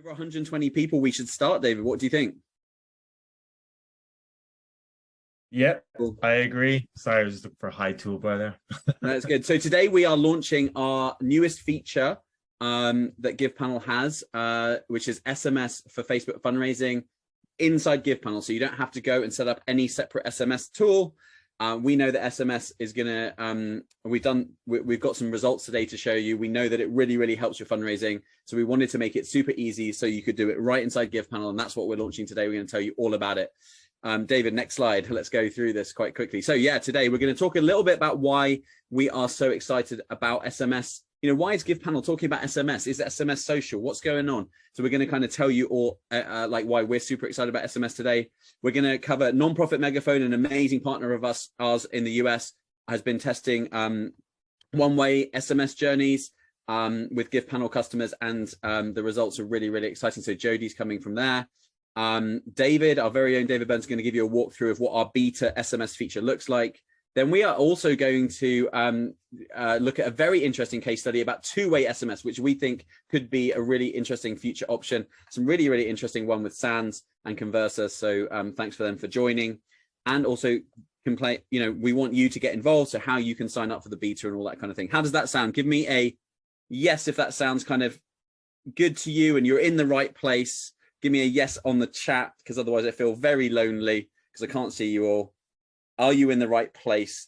over 120 people, we should start, David. What do you think? Yep, cool. I agree. Sorry, I was just looking for a high toolbar there. That's good. So today we are launching our newest feature that GivePanel has, which is SMS for Facebook fundraising inside GivePanel. So you don't have to go and set up any separate SMS tool. We know that SMS is gonna, we've got some results today to show you. We know that it really, really helps your fundraising. So we wanted to make it super easy so you could do it right inside GivePanel. And that's what we're launching today. We're gonna tell you all about it. David, next slide. Let's go through this quite quickly. So yeah, today we're going to talk a little bit about why we are so excited about SMS. You know, why is GivePanel talking about SMS? Is SMS social? What's going on? So we're going to kind of tell you all like why we're super excited about SMS today. We're going to cover Nonprofit Megaphone, an amazing partner of ours in the US, has been testing one-way SMS journeys with GivePanel customers, and the results are really, really exciting. So Jodie's coming from there. David, our very own David Burns, is going to give you a walkthrough of what our beta SMS feature looks like. Then we are also going to look at a very interesting case study about two-way SMS, which we think could be a really interesting future option. Some really, really interesting one with Sands and Conversa. So thanks for them for joining. And also we want you to get involved. So how you can sign up for the beta and all that kind of thing. How does that sound? Give me a yes if that sounds kind of good to you and you're in the right place. Give me a yes on the chat, because otherwise I feel very lonely because I can't see you all. Are you in the right place?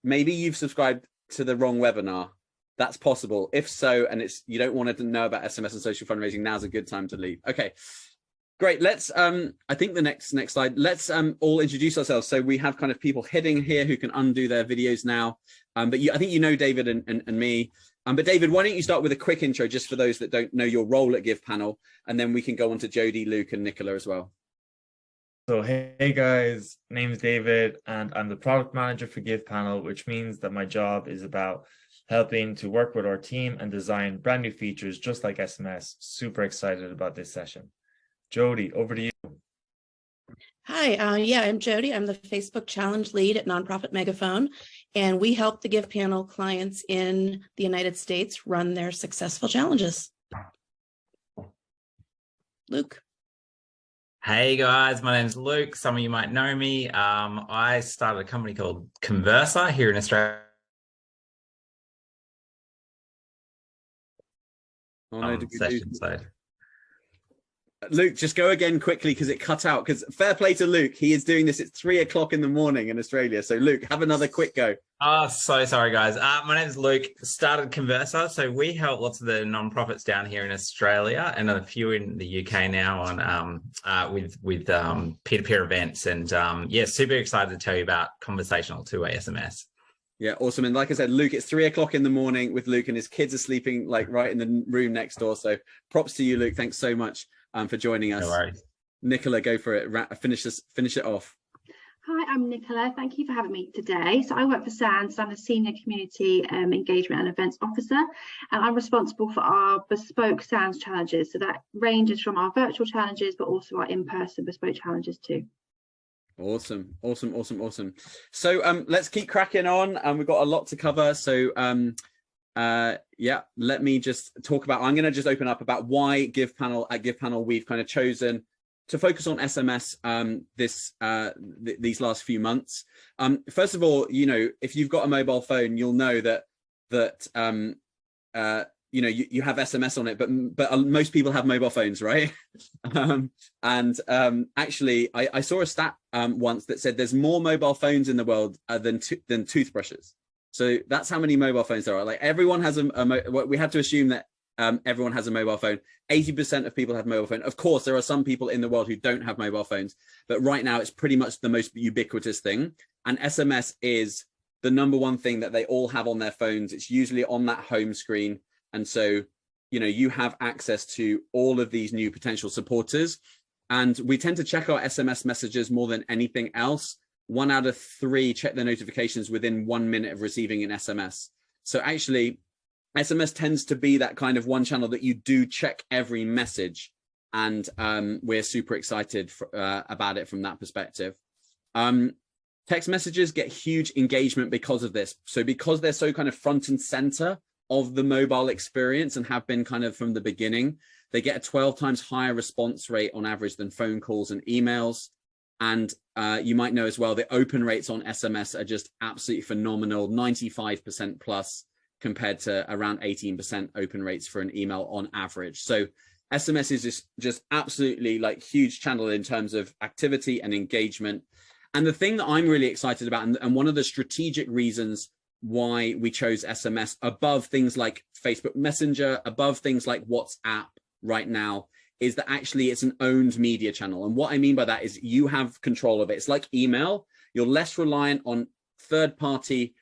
Maybe you've subscribed to the wrong webinar? That's possible. If so, and you don't want to know about SMS and social fundraising, now's a good time to leave. Okay, great. Let's I think the next slide. Let's all introduce ourselves. So we have kind of people heading here who can undo their videos now. But I think you know David and me. But David, why don't you start with a quick intro just for those that don't know your role at GivePanel, and then we can go on to Jodie, Luke, and Nicola as well. So hey guys, name is David, and I'm the product manager for GivePanel, which means that my job is about helping to work with our team and design brand new features just like SMS. Super excited about this session. Jodie, over to you. Hi, yeah, I'm Jodie. I'm the Facebook challenge lead at Nonprofit Megaphone, and we help the GivePanel clients in the United States run their successful challenges. Luke. Hey guys, my name's Luke. Some of you might know me. I started a company called Conversa here in Australia. Oh, no, Luke, just go again quickly because it cut out. Because fair play to Luke, he is doing this at 3 o'clock in the morning in Australia. So Luke, have another quick go. Oh, so sorry guys. My name is Luke. Started Conversa. So we help lots of the nonprofits down here in Australia and a few in the UK now on with peer-to-peer events. And yeah, super excited to tell you about conversational two-way SMS. Yeah, awesome. And like I said, Luke, it's 3 o'clock in the morning with Luke, and his kids are sleeping like right in the room next door. So props to you, Luke. Thanks so much for joining us. No worries. Nicola, go for it. Finish it off. Hi, I'm Nicola. Thank you for having me today. So I work for Sands. I'm a senior community engagement and events officer, and I'm responsible for our bespoke Sands challenges. So that ranges from our virtual challenges, but also our in-person bespoke challenges too. Awesome. So let's keep cracking on, and we've got a lot to cover. So yeah, let me just talk about, I'm going to just open up about why at GivePanel we've kind of chosen to focus on SMS these last few months. First of all, if you've got a mobile phone, you'll know that you have SMS on it, but most people have mobile phones, right? Actually, I saw a stat once that said there's more mobile phones in the world than toothbrushes. So that's how many mobile phones there are. Like everyone has we have to assume that everyone has a mobile phone. 80% of people have mobile phone. Of course, there are some people in the world who don't have mobile phones, but right now it's pretty much the most ubiquitous thing. And SMS is the #1 thing that they all have on their phones. It's usually on that home screen. And so, you have access to all of these new potential supporters. And we tend to check our SMS messages more than anything else. 1 out of 3 check their notifications within 1 minute of receiving an SMS. So actually, SMS tends to be that kind of one channel that you do check every message. And we're super excited about it from that perspective. Text messages get huge engagement because of this. So because they're so kind of front and center of the mobile experience and have been kind of from the beginning. They get a 12 times higher response rate on average than phone calls and emails. And you might know as well, the open rates on SMS are just absolutely phenomenal, 95% plus compared to around 18% open rates for an email on average. So SMS is just absolutely like huge channel in terms of activity and engagement. And the thing that I'm really excited about, and one of the strategic reasons why we chose SMS above things like Facebook Messenger, above things like WhatsApp right now, is that actually it's an owned media channel. And what I mean by that is you have control of it. It's like email. You're less reliant on third-party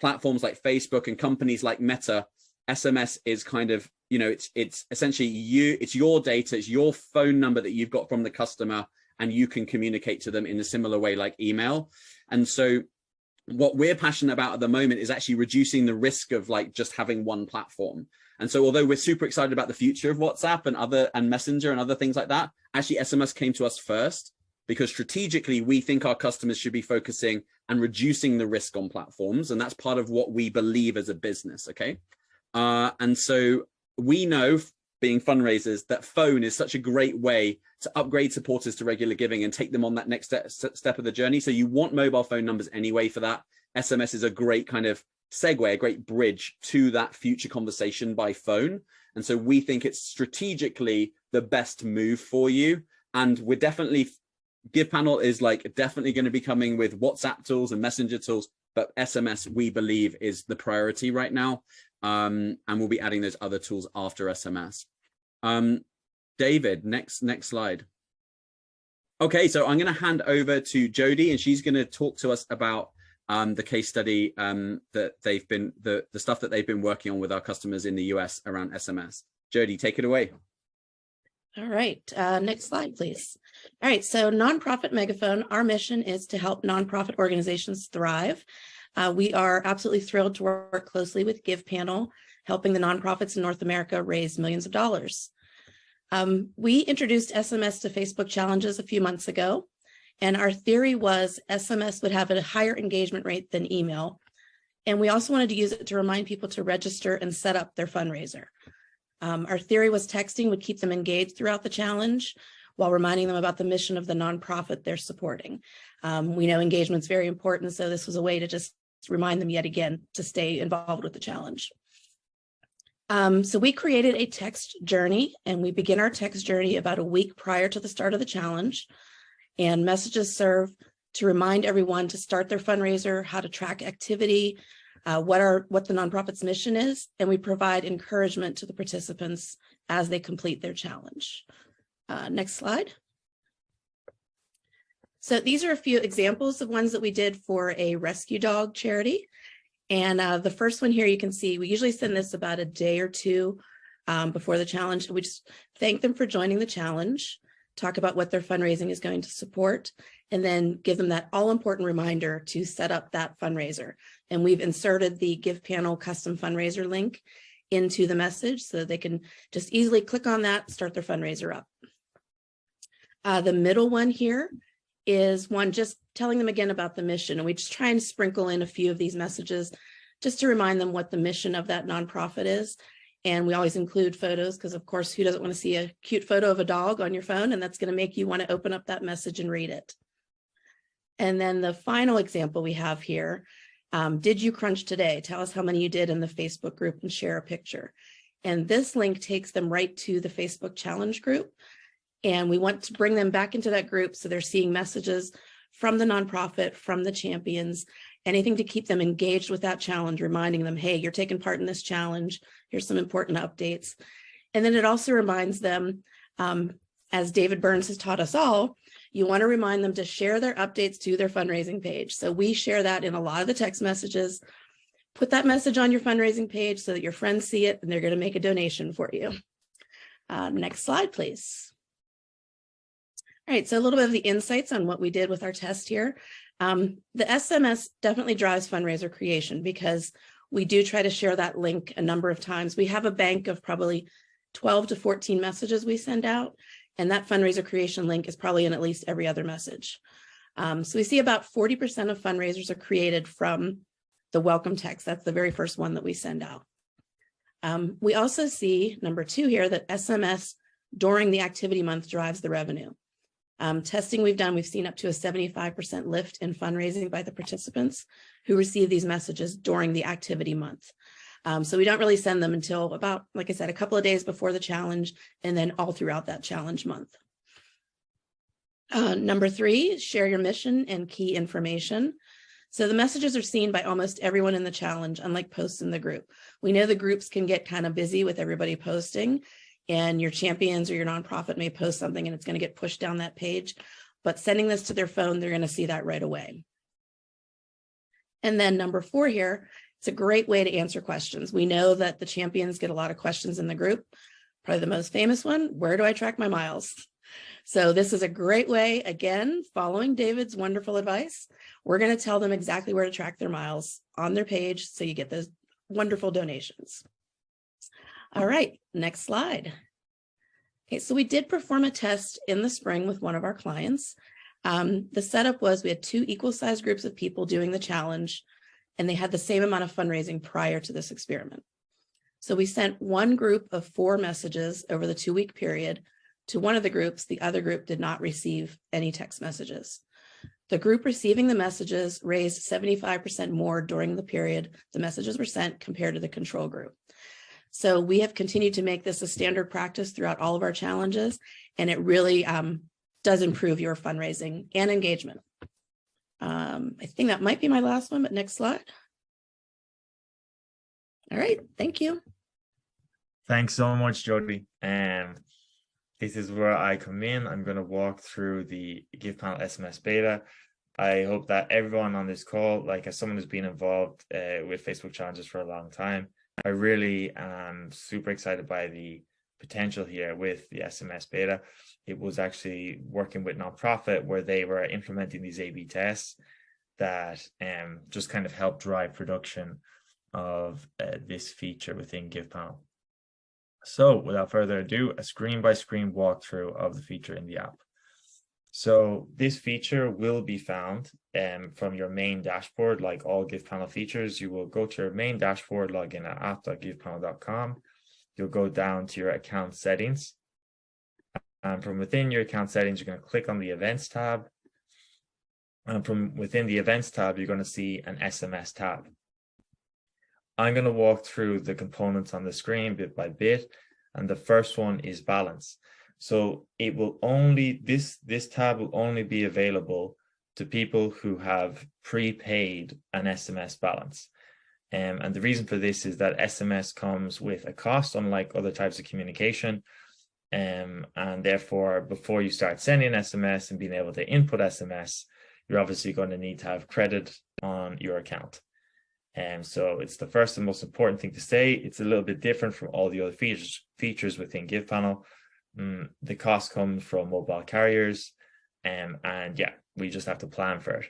platforms like Facebook and companies like Meta. SMS is kind of, you know, it's essentially it's your data, it's your phone number that you've got from the customer, and you can communicate to them in a similar way like email. And so what we're passionate about at the moment is actually reducing the risk of like just having one platform. And so although we're super excited about the future of WhatsApp and Messenger and other things like that, actually SMS came to us first because strategically we think our customers should be focusing and reducing the risk on platforms. And that's part of what we believe as a business, okay? And so we know, being fundraisers, that phone is such a great way to upgrade supporters to regular giving and take them on that next step of the journey. So you want mobile phone numbers anyway for that. SMS is a great kind of segue, a great bridge to that future conversation by phone. And so we think it's strategically the best move for you. And we're definitely, GivePanel is like definitely going to be coming with WhatsApp tools and Messenger tools, but SMS we believe is the priority right now. And we'll be adding those other tools after SMS. David, next slide. Okay, so I'm going to hand over to Jody, and she's going to talk to us about the case study that they've been, the stuff that they've been working on with our customers in the US around SMS. Jody, take it away. All right, next slide, please. All right, so Nonprofit Megaphone, our mission is to help nonprofit organizations thrive. We are absolutely thrilled to work closely with GivePanel, helping the nonprofits in North America raise millions of dollars. We introduced SMS to Facebook challenges a few months ago, and our theory was SMS would have a higher engagement rate than email. And we also wanted to use it to remind people to register and set up their fundraiser. Our theory was texting would keep them engaged throughout the challenge while reminding them about the mission of the nonprofit they're supporting. We know engagement is very important, so this was a way to just remind them yet again to stay involved with the challenge. So we created a text journey, and we begin our text journey about a week prior to the start of the challenge. And messages serve to remind everyone to start their fundraiser, how to track activity, what the nonprofit's mission is, and we provide encouragement to the participants as they complete their challenge. Next slide. So these are a few examples of ones that we did for a rescue dog charity. And the first one here, you can see we usually send this about a day or two before the challenge. We just thank them for joining the challenge, talk about what their fundraising is going to support, and then give them that all-important reminder to set up that fundraiser. And we've inserted the GivePanel custom fundraiser link into the message so that they can just easily click on that, start their fundraiser up. The middle one here is one just telling them again about the mission. And we just try and sprinkle in a few of these messages just to remind them what the mission of that nonprofit is. And we always include photos because, of course, who doesn't want to see a cute photo of a dog on your phone? And that's going to make you want to open up that message and read it. And then the final example we have here, did you crunch today? Tell us how many you did in the Facebook group and share a picture. And this link takes them right to the Facebook challenge group. And we want to bring them back into that group so they're seeing messages from the nonprofit, from the champions, anything to keep them engaged with that challenge, reminding them, hey, you're taking part in this challenge. Here's some important updates. And then it also reminds them, as David Burns has taught us all, you want to remind them to share their updates to their fundraising page. So we share that in a lot of the text messages. Put that message on your fundraising page so that your friends see it and they're going to make a donation for you. Next slide, please. All right, so a little bit of the insights on what we did with our test here. The SMS definitely drives fundraiser creation because we do try to share that link a number of times. We have a bank of probably 12 to 14 messages we send out, and that fundraiser creation link is probably in at least every other message. So we see about 40% of fundraisers are created from the welcome text. That's the very first one that we send out. We also see number 2 here that SMS during the activity month drives the revenue. Testing we've done, we've seen up to a 75% lift in fundraising by the participants who receive these messages during the activity month. So we don't really send them until about, like I said, a couple of days before the challenge, and then all throughout that challenge month. Number 3, share your mission and key information. So the messages are seen by almost everyone in the challenge, unlike posts in the group. We know the groups can get kind of busy with everybody posting, and your champions or your nonprofit may post something and it's going to get pushed down that page, but sending this to their phone, they're going to see that right away. And then number 4 here, it's a great way to answer questions. We know that the champions get a lot of questions in the group. Probably the most famous one, where do I track my miles? So this is a great way, again, following David's wonderful advice. We're going to tell them exactly where to track their miles on their page so you get those wonderful donations. All right, next slide. Okay, so we did perform a test in the spring with one of our clients. The setup was we had 2 equal-sized groups of people doing the challenge, and they had the same amount of fundraising prior to this experiment. So we sent one group of 4 messages over the 2-week period to one of the groups. The other group did not receive any text messages. The group receiving the messages raised 75% more during the period the messages were sent compared to the control group. So we have continued to make this a standard practice throughout all of our challenges, and it really does improve your fundraising and engagement. I think that might be my last one, but next slide. All right, thank you. Thanks so much, Jody. This is where I come in. I'm going to walk through the GivePanel SMS beta. I hope that everyone on this call, like as someone who's been involved with Facebook challenges for a long time, I really am super excited by the potential here with the SMS beta. It was actually working with nonprofit where they were implementing these A/B tests that just kind of helped drive production of this feature within GivePanel. So without further ado, a screen-by-screen walkthrough of the feature in the app. So this feature will be found from your main dashboard. Like all GivePanel features, you will go to your main dashboard, log in at app.givepanel.com. You'll go down to your account settings. And from within your account settings, you're going to click on the events tab. And from within the events tab, you're going to see an SMS tab. I'm going to walk through the components on the screen bit by bit. And the first one is balance. So it will only, this tab will only be available to people who have prepaid an SMS balance. And the reason for this is that SMS comes with a cost, unlike other types of communication. And therefore, before you start sending SMS and being able to input SMS, you're obviously going to need to have credit on your account. And so it's the first and most important thing to say. It's a little bit different from all the other features within GivePanel. The cost comes from mobile carriers, and yeah, we just have to plan for it.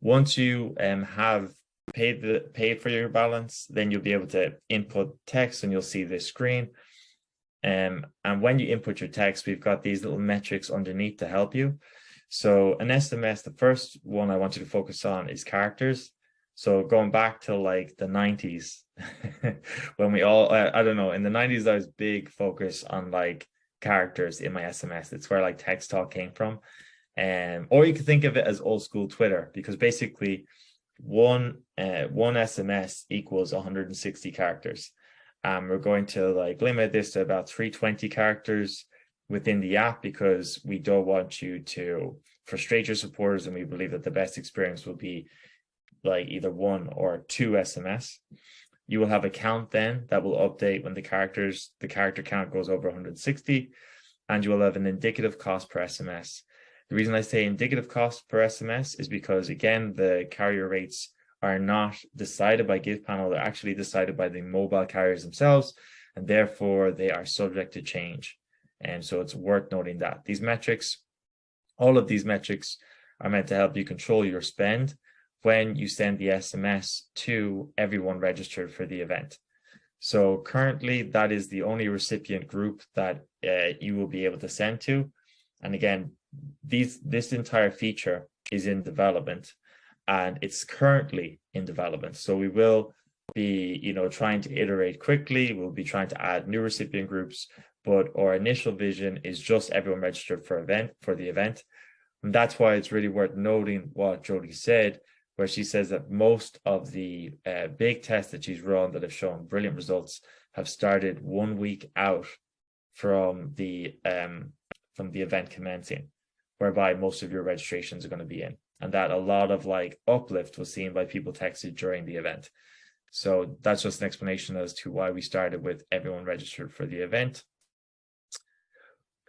Once you have paid for your balance, then you'll be able to input text, and you'll see this screen. And when you input your text, we've got these little metrics underneath to help you. So an SMS, the first one I want you to focus on is characters. So going back to like the 90s, when we all, I don't know, in the 90s, I was big focus on like characters in my SMS. It's where like text talk came from. Or you could think of it as old school Twitter, because basically one SMS equals 160 characters. We're going to like limit this to about 320 characters within the app, because we don't want you to frustrate your supporters, and we believe that the best experience will be like either 1 or 2 SMS. You will have a count then that will update when the character count goes over 160, and you will have an indicative cost per SMS. The reason I say indicative cost per SMS is because, again, the carrier rates are not decided by GivePanel. They're actually decided by the mobile carriers themselves, and therefore they are subject to change. And so it's worth noting that these metrics, all of these metrics, are meant to help you control your spend when you send the SMS to everyone registered for the event. So currently, that is the only recipient group that you will be able to send to. And again, this entire feature is in development, and it's currently in development. So we will be, trying to iterate quickly. We'll be trying to add new recipient groups, but our initial vision is just everyone registered for the event. And that's why it's really worth noting what Jodie said, where she says that most of the big tests that she's run that have shown brilliant results have started 1 week out from the event commencing, whereby most of your registrations are going to be in, and that a lot of uplift was seen by people texted during the event. So that's just an explanation as to why we started with everyone registered for the event.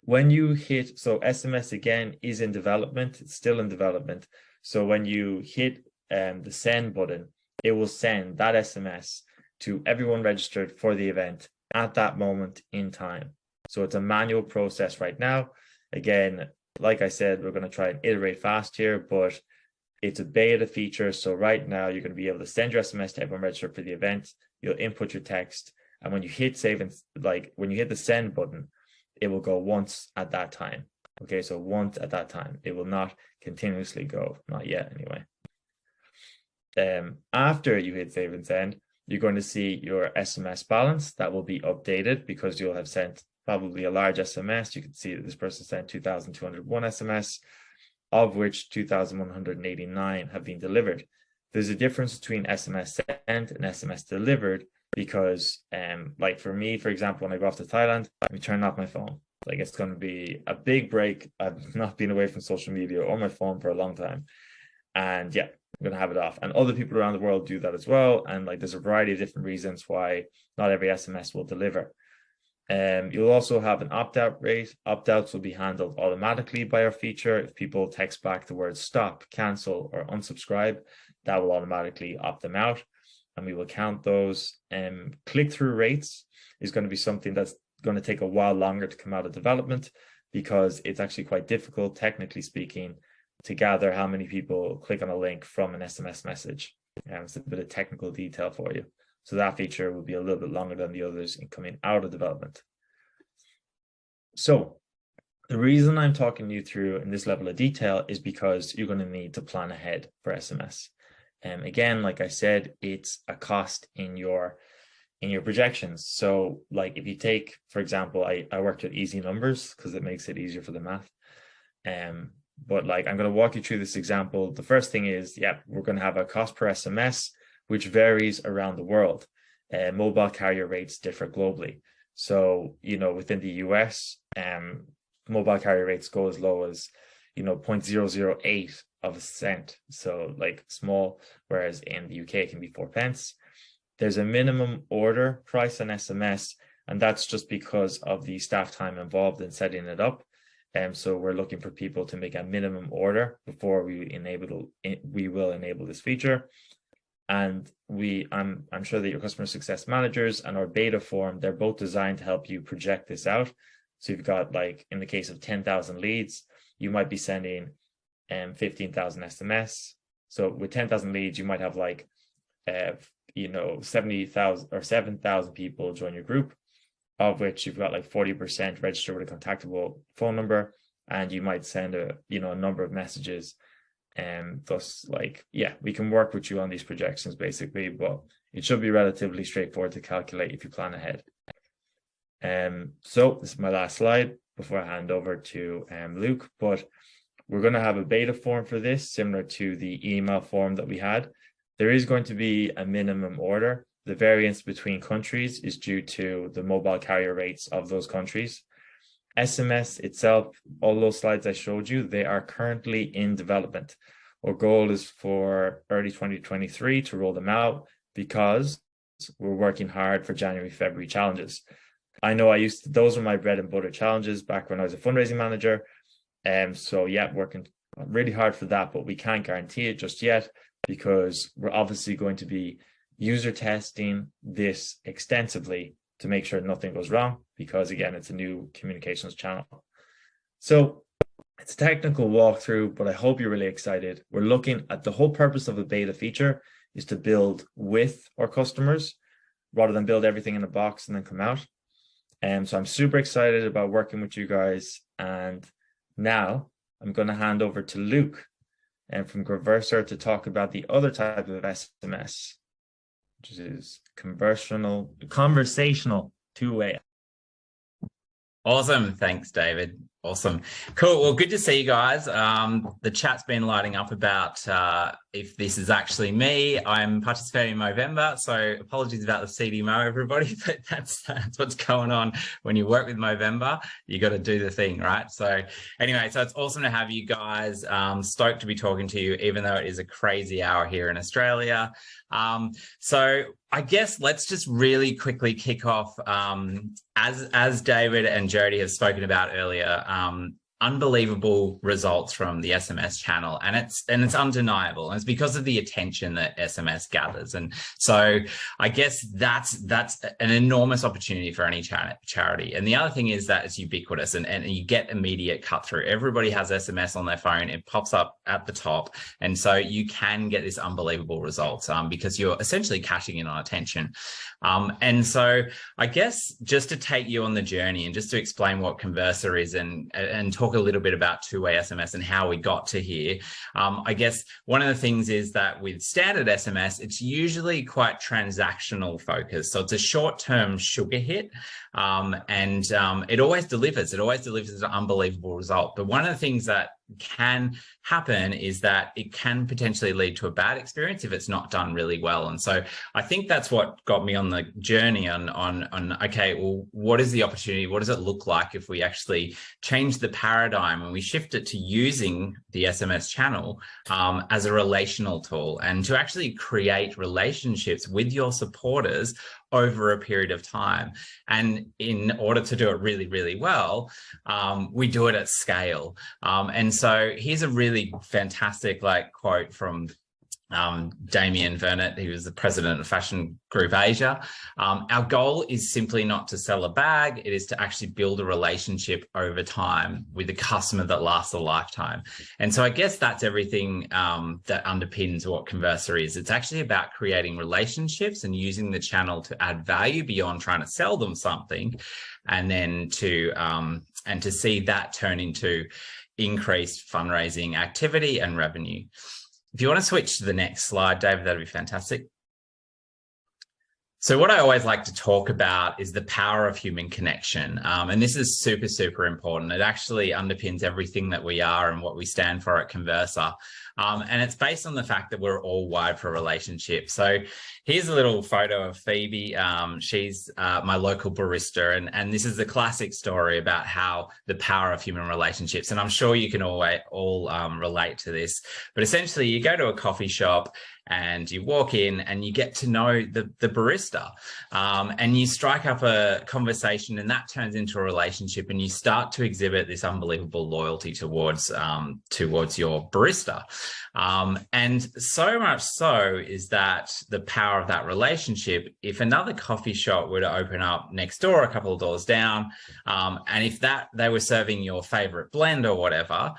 When you hit, so SMS again is in development, it's still in development. So when you hit the send button, it will send that SMS to everyone registered for the event at that moment in time. So it's a manual process right now. Again, like I said, we're going to try and iterate fast here, but it's a beta feature. So right now you're going to be able to send your SMS to everyone registered for the event. You'll input your text. And when you hit save and when you hit the send button, it will go once at that time. Okay, so once at that time. It will not continuously go, not yet anyway. After you hit save and send, you're going to see your SMS balance that will be updated because you'll have sent probably a large SMS. You can see that this person sent 2,201 SMS, of which 2,189 have been delivered. There's a difference between SMS sent and SMS delivered because, for me, for example, when I go off to Thailand, I turn off my phone. It's going to be a big break. I've not been away from social media or my phone for a long time. And yeah, I'm going to have it off. And other people around the world do that as well. And there's a variety of different reasons why not every SMS will deliver. You'll also have an opt-out rate. Opt-outs will be handled automatically by our feature. If people text back the words stop, cancel, or unsubscribe, that will automatically opt them out, and we will count those. Click-through rates is going to be something that's going to take a while longer to come out of development because it's actually quite difficult, technically speaking, to gather how many people click on a link from an SMS message. It's a bit of technical detail for you. So that feature will be a little bit longer than the others in coming out of development. So the reason I'm talking you through in this level of detail is because you're going to need to plan ahead for SMS. Again, like I said, it's a cost in your projections. So if you take, for example, I worked with easy numbers because it makes it easier for the math. But I'm going to walk you through this example. The first thing is, we're going to have a cost per SMS, which varies around the world. Mobile carrier rates differ globally. So, within the US, mobile carrier rates go as low as, 0.008 of a cent. So small, whereas in the UK it can be 4 pence. There's a minimum order price on SMS, and that's just because of the staff time involved in setting it up. So we're looking for people to make a minimum order before we will enable this feature. And I'm sure that your customer success managers and our beta form, they're both designed to help you project this out. So you've got in the case of 10,000 leads, you might be sending 15,000 SMS. So with 10,000 leads, you might have 70,000 or 7,000 people join your group, of which you've got 40% registered with a contactable phone number, and you might send a number of messages. And thus, we can work with you on these projections basically, but it should be relatively straightforward to calculate if you plan ahead. So this is my last slide before I hand over to Luke, but we're going to have a beta form for this, similar to the email form that we had. There is going to be a minimum order. The variance between countries is due to the mobile carrier rates of those countries. SMS itself, all those slides I showed you, they are currently in development. Our goal is for early 2023 to roll them out because we're working hard for January, February challenges. I know those were my bread and butter challenges back when I was a fundraising manager. So working really hard for that, but we can't guarantee it just yet because we're obviously going to be user testing this extensively to make sure nothing goes wrong, because again, it's a new communications channel. So it's a technical walkthrough, but I hope you're really excited. We're looking at the whole purpose of a beta feature is to build with our customers rather than build everything in a box and then come out. So I'm super excited about working with you guys. And now I'm going to hand over to Luke from GivePanel to talk about the other type of SMS. which is conversational two-way. Awesome. Thanks, David. Awesome. Cool. Well, good to see you guys. The chat's been lighting up about if this is actually me. I'm participating in Movember, so apologies about the CDMO, everybody, but that's what's going on when you work with Movember. You got to do the thing, right? So anyway, so it's awesome to have you guys. Stoked to be talking to you, even though it is a crazy hour here in Australia. So I guess let's just really quickly kick off, as David and Jody have spoken about earlier, unbelievable results from the SMS channel, and it's undeniable, and it's because of the attention that SMS gathers. And so I guess that's an enormous opportunity for any charity. And the other thing is that it's ubiquitous, and you get immediate cut through. Everybody has SMS on their phone, it pops up at the top, and so you can get this unbelievable results because you're essentially cashing in on attention. And so I guess just to take you on the journey and just to explain what Conversa is and talk a little bit about two-way SMS and how we got to here. I guess one of the things is that with standard SMS, it's usually quite transactional focused. So it's a short-term sugar hit, and it always delivers. It always delivers an unbelievable result. But one of the things that can happen is that it can potentially lead to a bad experience if it's not done really well. And so I think that's what got me on the journey on okay, well, what is the opportunity? What does it look like if we actually change the paradigm and we shift it to using the SMS channel as a relational tool, and to actually create relationships with your supporters over a period of time. And in order to do it really, really well, we do it at scale. And so here's a really fantastic quote from Damien Vernet, who is the president of Fashion Group Asia. Our goal is simply not to sell a bag. It is to actually build a relationship over time with a customer that lasts a lifetime. And so I guess that's everything that underpins what Conversa is. It's actually about creating relationships and using the channel to add value beyond trying to sell them something, and then to see that turn into increased fundraising activity and revenue. If you want to switch to the next slide, David, that'd be fantastic. So what I always like to talk about is the power of human connection. And this is super, super important. It actually underpins everything that we are and what we stand for at Conversa. And it's based on the fact that we're all wired for relationships. So here's a little photo of Phoebe. She's my local barista. And this is a classic story about how the power of human relationships. And I'm sure you can all relate to this. But essentially, you go to a coffee shop and you walk in and you get to know the barista, and you strike up a conversation, and that turns into a relationship, and you start to exhibit this unbelievable loyalty towards your barista. And so much so is that the power of that relationship, if another coffee shop were to open up next door, a couple of doors down, and if they were serving your favorite blend or whatever,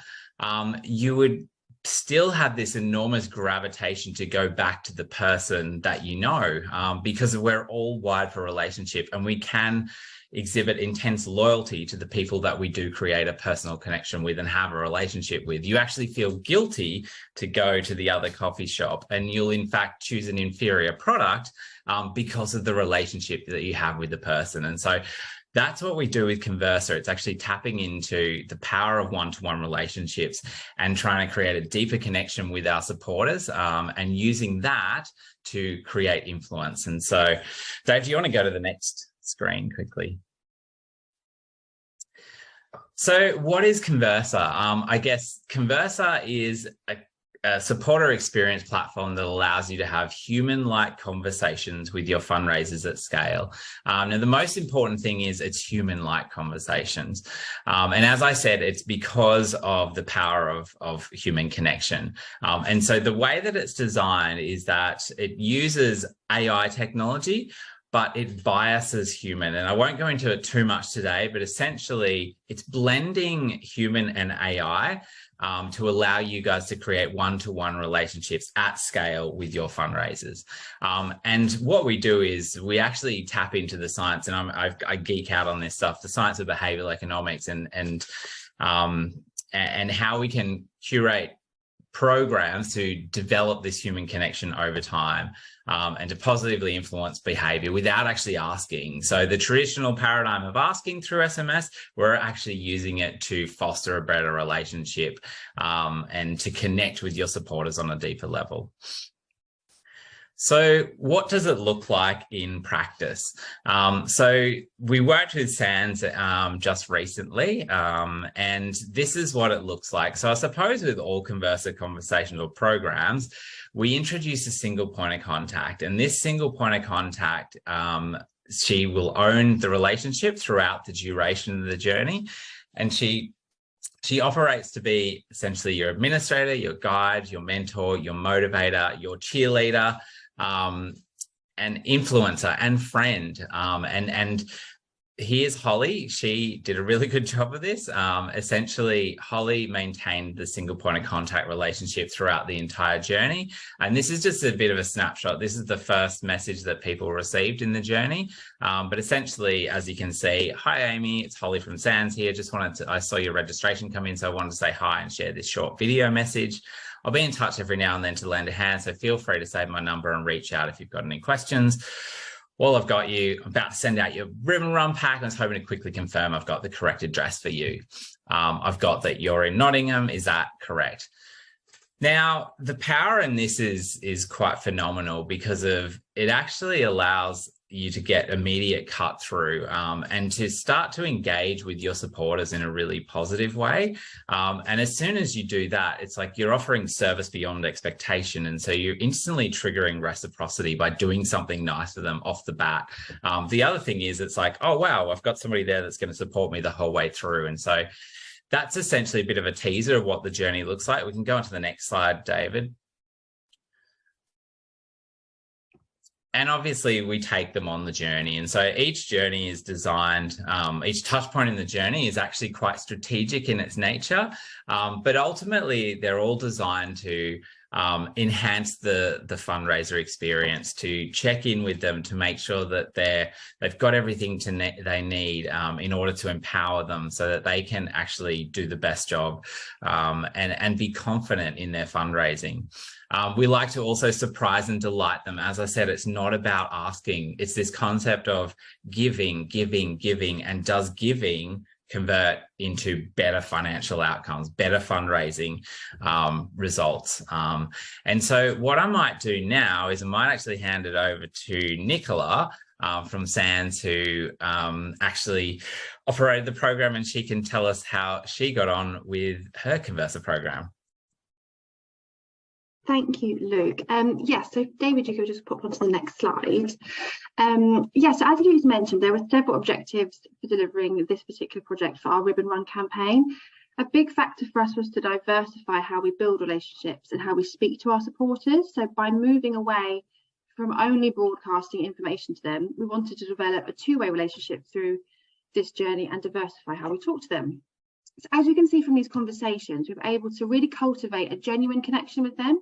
you would still have this enormous gravitation to go back to the person that you know, because we're all wired for relationship, and we can exhibit intense loyalty to the people that we do create a personal connection with and have a relationship with. You actually feel guilty to go to the other coffee shop, and you'll in fact choose an inferior product because of the relationship that you have with the person. And so that's what we do with Conversa. It's actually tapping into the power of one-to-one relationships and trying to create a deeper connection with our supporters, and using that to create influence. And so, Dave, do you want to go to the next screen quickly? So what is Conversa? I guess Conversa is a supporter experience platform that allows you to have human-like conversations with your fundraisers at scale. Now, the most important thing is it's human-like conversations. And as I said, it's because of the power of human connection. And so the way that it's designed is that it uses AI technology, but it biases human. And I won't go into it too much today, but essentially it's blending human and AI to allow you guys to create one-to-one relationships at scale with your fundraisers. And what we do is we actually tap into the science, and I geek out on this stuff, the science of behavioral economics, and how we can curate programs to develop this human connection over time, and to positively influence behavior without actually asking. So the traditional paradigm of asking through SMS, we're actually using it to foster a better relationship, and to connect with your supporters on a deeper level. So what does it look like in practice? So we worked with SANS just recently, and this is what it looks like. So I suppose with all Conversa conversational programs, we introduce a single point of contact, and this single point of contact, she will own the relationship throughout the duration of the journey, and she operates to be essentially your administrator, your guide, your mentor, your motivator, your cheerleader, an influencer and friend. And here's Holly. She did a really good job of this. Essentially, Holly maintained the single point of contact relationship throughout the entire journey. And this is just a bit of a snapshot. This is the first message that people received in the journey. But essentially, as you can see, hi, Amy, it's Holly from SANS here. I saw your registration come in, so I wanted to say hi and share this short video message. I'll be in touch every now and then to lend a hand, so feel free to save my number and reach out if you've got any questions. While I've got you, I'm about to send out your ribbon run pack. I was hoping to quickly confirm I've got the correct address for you. I've got that you're in Nottingham. Is that correct? Now, the power in this is quite phenomenal because of it actually allows you to get immediate cut through, and to start to engage with your supporters in a really positive way. And as soon as you do that, it's like you're offering service beyond expectation. And so you're instantly triggering reciprocity by doing something nice for them off the bat. The other thing is it's like, oh, wow, I've got somebody there that's going to support me the whole way through. And so that's essentially a bit of a teaser of what the journey looks like. We can go on to the next slide, David. And obviously we take them on the journey. And so each journey is designed, each touch point in the journey is actually quite strategic in its nature. But ultimately they're all designed to enhance the fundraiser experience, to check in with them, to make sure that they've got everything they need in order to empower them so that they can actually do the best job, and be confident in their fundraising. We like to also surprise and delight them. As I said, it's not about asking. It's this concept of giving, giving, giving, and does giving convert into better financial outcomes, better fundraising results. And so what I might do now is I might actually hand it over to Nicola from SANS, who actually operated the program, and she can tell us how she got on with her Conversa program. Thank you, Luke. Yes, so David, you could just pop onto the next slide. Yes, so as you mentioned, there were several objectives for delivering this particular project for our Ribbon Run campaign. A big factor for us was to diversify how we build relationships and how we speak to our supporters. So by moving away from only broadcasting information to them, we wanted to develop a two-way relationship through this journey and diversify how we talk to them. So as you can see from these conversations, we're able to really cultivate a genuine connection with them,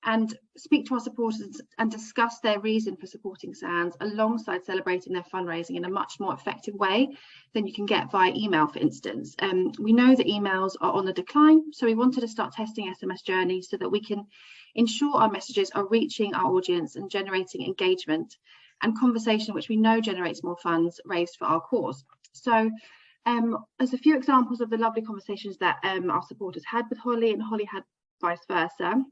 and speak to our supporters and discuss their reason for supporting SANS alongside celebrating their fundraising in a much more effective way than you can get via email, for instance. We know that emails are on the decline, so we wanted to start testing SMS Journey so that we can ensure our messages are reaching our audience and generating engagement and conversation, which we know generates more funds raised for our cause. So as a few examples of the lovely conversations that our supporters had with Holly, and Holly had vice versa.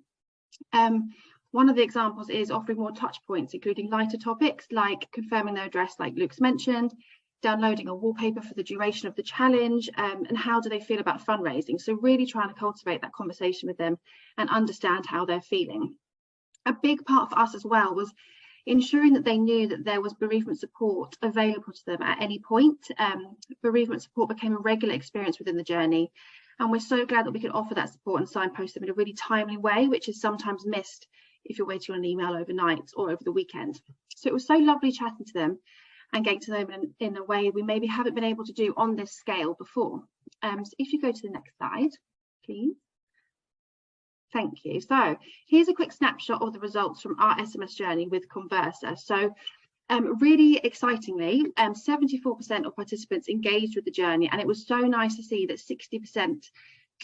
One of the examples is offering more touch points, including lighter topics like confirming their address, like Luke's mentioned, downloading a wallpaper for the duration of the challenge, and how do they feel about fundraising. So really trying to cultivate that conversation with them and understand how they're feeling. A big part for us as well was ensuring that they knew that there was bereavement support available to them at any point. Bereavement support became a regular experience within the journey, and we're so glad that we could offer that support and signpost them in a really timely way, which is sometimes missed if you're waiting on an email overnight or over the weekend. So it was so lovely chatting to them and getting to know them in a way we maybe haven't been able to do on this scale before. So if you go to the next slide, please. Thank you. So here's a quick snapshot of the results from our SMS journey with Conversa. So really excitingly, 74% of participants engaged with the journey, and it was so nice to see that 60%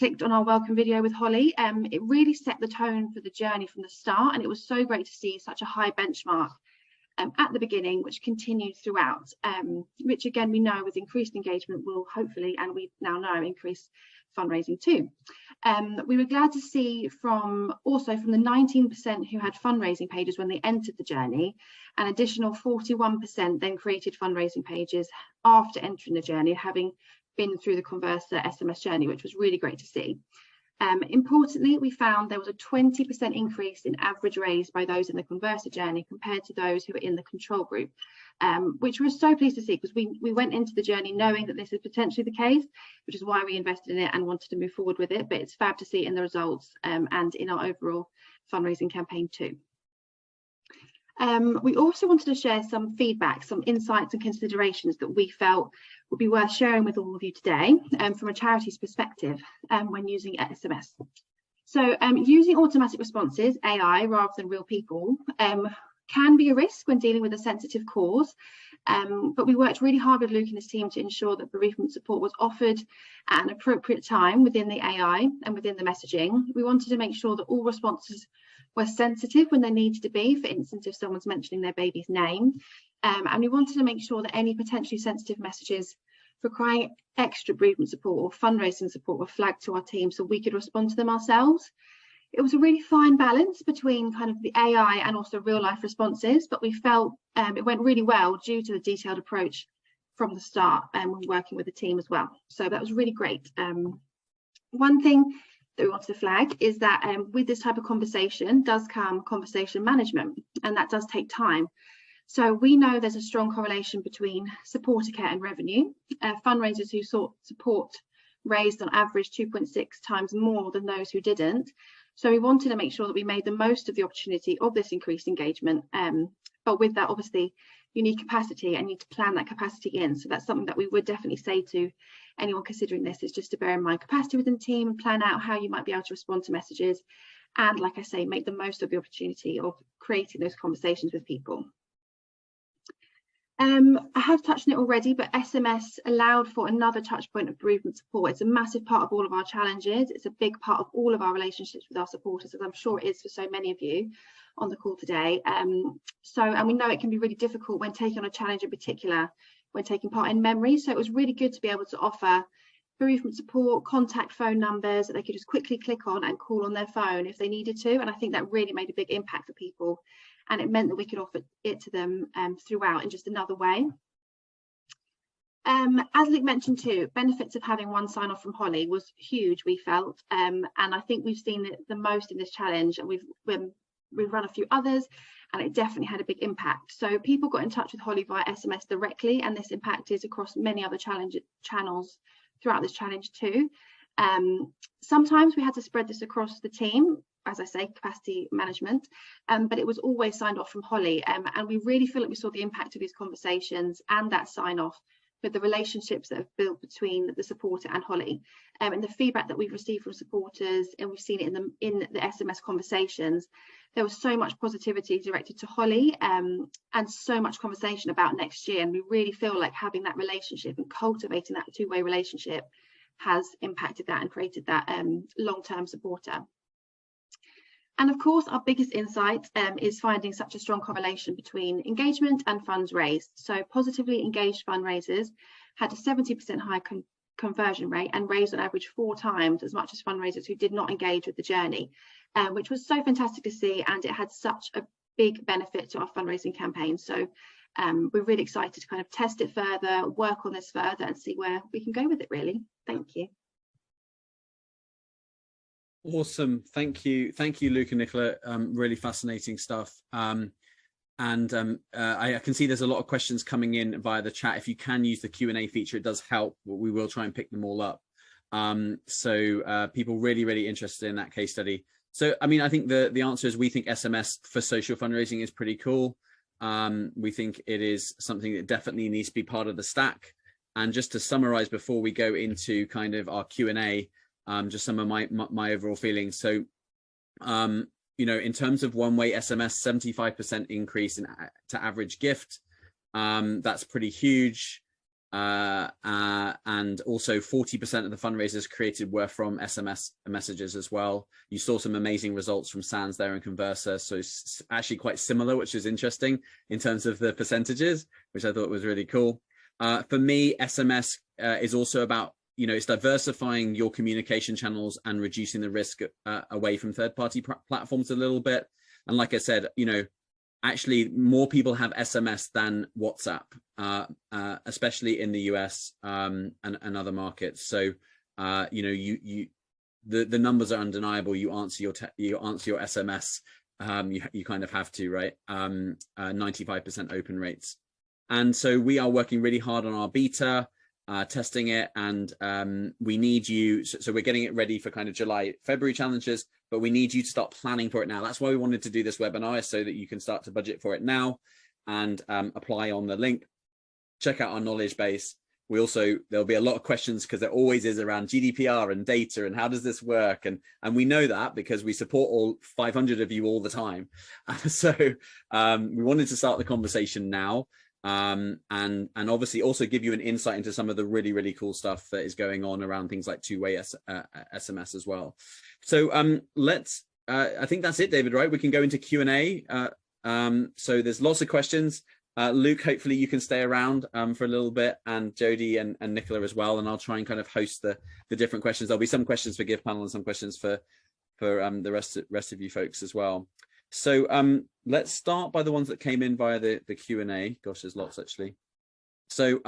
clicked on our welcome video with Holly. It really set the tone for the journey from the start, and it was so great to see such a high benchmark at the beginning, which continued throughout, which again we know with increased engagement will hopefully, and we now know, increase fundraising too. We were glad to see also from the 19% who had fundraising pages when they entered the journey, an additional 41% then created fundraising pages after entering the journey, having been through the Conversa SMS journey, which was really great to see. Importantly, we found there was a 20% increase in average raise by those in the Conversa journey compared to those who were in the control group, which we're so pleased to see, because we went into the journey knowing that this is potentially the case, which is why we invested in it and wanted to move forward with it. But it's fab to see it in the results and in our overall fundraising campaign too. We also wanted to share some feedback, some insights and considerations that we felt would be worth sharing with all of you today from a charity's perspective when using SMS. So using automatic responses, AI, rather than real people, can be a risk when dealing with a sensitive cause, but we worked really hard with Luke and his team to ensure that bereavement support was offered at an appropriate time within the AI and within the messaging. We wanted to make sure that all responses were sensitive when they needed to be, for instance, if someone's mentioning their baby's name, and we wanted to make sure that any potentially sensitive messages requiring extra bereavement support or fundraising support were flagged to our team so we could respond to them ourselves. It was a really fine balance between kind of the AI and also real life responses, but we felt it went really well due to the detailed approach from the start and working with the team as well. So that was really great. One thing that we wanted to flag is that with this type of conversation does come conversation management, and that does take time. So we know there's a strong correlation between supporter care and revenue. Fundraisers who sought support raised on average 2.6 times more than those who didn't. So we wanted to make sure that we made the most of the opportunity of this increased engagement. But with that, obviously, you need capacity and you need to plan that capacity in. So that's something that we would definitely say to anyone considering this, is just to bear in mind capacity within the team and plan out how you might be able to respond to messages. And like I say, make the most of the opportunity of creating those conversations with people. I have touched on it already, but SMS allowed for another touch point of bereavement support. It's a massive part of all of our challenges. It's a big part of all of our relationships with our supporters, as I'm sure it is for so many of you on the call today. And we know it can be really difficult when taking on a challenge, in particular when taking part in memory. So it was really good to be able to offer bereavement support, contact phone numbers that they could just quickly click on and call on their phone if they needed to. And I think that really made a big impact for people. And it meant that we could offer it to them throughout in just another way. As Luke mentioned too, benefits of having one sign-off from Holly was huge, we felt. And I think we've seen it the most in this challenge. And we've run a few others, and it definitely had a big impact. So people got in touch with Holly via SMS directly, and this impacted across many other channels throughout this challenge too. Sometimes we had to spread this across the team, as I say, capacity management, but it was always signed off from Holly. And we really feel like we saw the impact of these conversations and that sign off with the relationships that have built between the supporter and Holly. And the feedback that we've received from supporters, and we've seen it in the SMS conversations, there was so much positivity directed to Holly and so much conversation about next year. And we really feel like having that relationship and cultivating that two-way relationship has impacted that and created that long-term supporter. And of course, our biggest insight is finding such a strong correlation between engagement and funds raised. So positively engaged fundraisers had a 70% higher conversion rate and raised on average 4 times as much as fundraisers who did not engage with the journey, which was so fantastic to see. And it had such a big benefit to our fundraising campaign. So we're really excited to kind of test it further, work on this further and see where we can go with it, really. Thank you. Awesome. Thank you, Luke and Nicola. Really fascinating stuff. I can see there's a lot of questions coming in via the chat. If you can use the Q&A feature, it does help. We will try and pick them all up. People really interested in that case study. So, I mean, I think the answer is we think SMS for social fundraising is pretty cool. We think it is something that definitely needs to be part of the stack. And just to summarize before we go into kind of our Q&A, just some of my overall feelings. So, you know, in terms of one-way SMS, 75% increase to average gift. That's pretty huge. and also 40% of the fundraisers created were from SMS messages as well. You saw some amazing results from Sans there and Conversa, so it's actually quite similar, which is interesting in terms of the percentages, which I thought was really cool. For me, SMS is also about, it's diversifying your communication channels and reducing the risk away from third-party platforms a little bit. And like I said, actually more people have SMS than WhatsApp, especially in the US and other markets. So, the numbers are undeniable. You answer your SMS, you kind of have to, right? 95% open rates. And so we are working really hard on our beta, testing it, and we need you. So we're getting it ready for kind of July, February challenges, but we need you to start planning for it now. That's why we wanted to do this webinar, so that you can start to budget for it now and apply on the link. Check out our knowledge base. There'll be a lot of questions, because there always is, around GDPR and data and how does this work, and we know that because we support all 500 of you all the time. So we wanted to start the conversation now. And obviously also give you an insight into some of the really, really cool stuff that is going on around things like two-way SMS as well. So I think that's it, David, right? We can go into Q&A. So there's lots of questions. Luke, hopefully you can stay around for a little bit, and Jody and Nicola as well, and I'll try and kind of host the different questions. There'll be some questions for GivePanel and some questions for the rest of you folks as well. So let's start by the ones that came in via the Q&A. Gosh, there's lots actually. So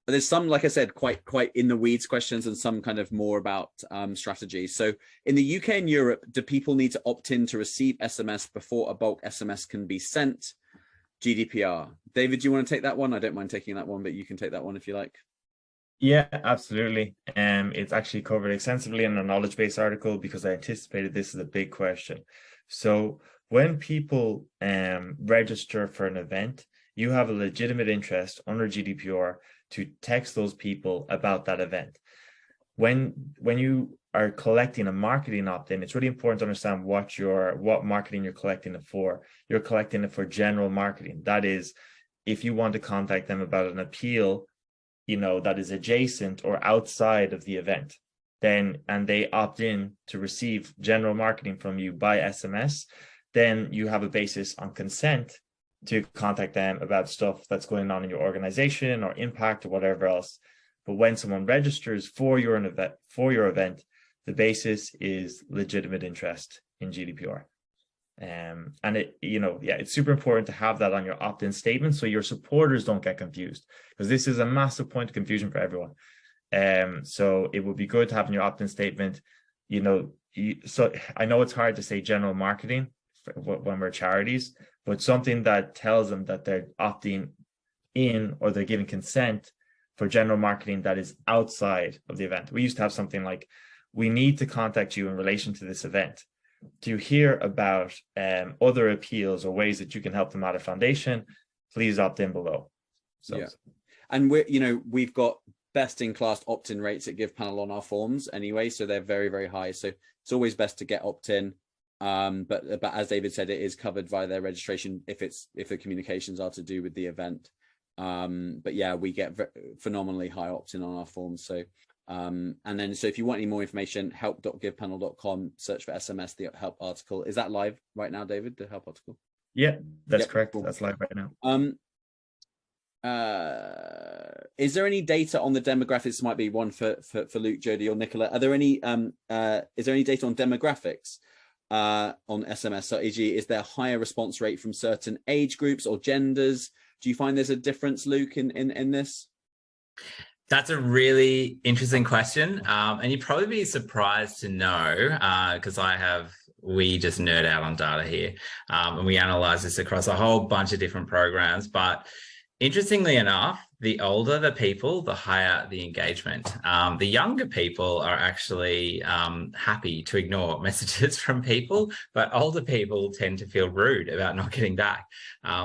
there's some, like I said, quite in the weeds questions, and some kind of more about strategy. So in the UK and Europe, do people need to opt in to receive SMS before a bulk SMS can be sent? GDPR. David, do you want to take that one? I don't mind taking that one, but you can take that one if you like. Yeah, absolutely. It's actually covered extensively in a knowledge base article, because I anticipated this is a big question. So when people register for an event, you have a legitimate interest under GDPR to text those people about that event. When you are collecting a marketing opt-in, it's really important to understand what marketing you're collecting it for. You're collecting it for general marketing. That is, if you want to contact them about an appeal, that is adjacent or outside of the event, and they opt in to receive general marketing from you by SMS, then you have a basis on consent to contact them about stuff that's going on in your organization or impact or whatever else. But when someone registers for your event, the basis is legitimate interest in GDPR. And it's super important to have that on your opt-in statement, so your supporters don't get confused, because this is a massive point of confusion for everyone. So it would be good to have in your opt-in statement, so I know it's hard to say general marketing when we're charities, but something that tells them that they're opting in, or they're giving consent for general marketing that is outside of the event. We used to have something like, we need to contact you in relation to this event to hear about other appeals or ways that you can help them out at foundation. Please opt in below. So yeah, and we've got best-in-class opt-in rates at GivePanel on our forms anyway, so they're very, very high. So it's always best to get opt-in. But as David said, it is covered via their registration if the communications are to do with the event. But yeah, we get phenomenally high opt-in on our forms. So and then, so if you want any more information, help.givepanel.com, search for SMS, the help article. Is that live right now, David, the help article? Yeah, that's correct. Cool. That's live right now. Is there any data on the demographics? This might be one for Luke, Jody, or Nicola. Are there any is there any data on demographics on SMS? So e.g., is there a higher response rate from certain age groups or genders? Do you find there's a difference, Luke, in this? That's a really interesting question. And you'd probably be surprised to know, because we just nerd out on data here, and we analyze this across a whole bunch of different programs. But interestingly enough, the older the people, the higher the engagement. The younger people are actually happy to ignore messages from people, but older people tend to feel rude about not getting back.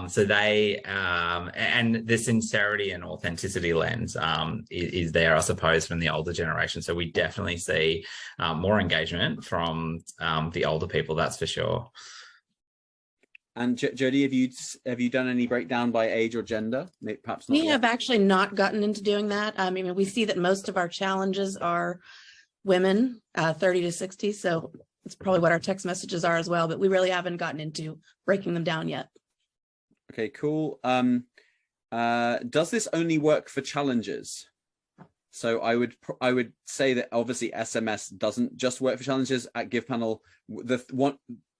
So they, and the sincerity and authenticity lens is there, I suppose, from the older generation. So we definitely see more engagement from the older people, that's for sure. And Jody, have you done any breakdown by age or gender? Maybe, perhaps not. We have actually not gotten into doing that. I mean, we see that most of our challenges are women, 30 to 60. So it's probably what our text messages are as well, but we really haven't gotten into breaking them down yet. Okay, cool. Does this only work for challenges? So I would say that obviously SMS doesn't just work for challenges. At GivePanel,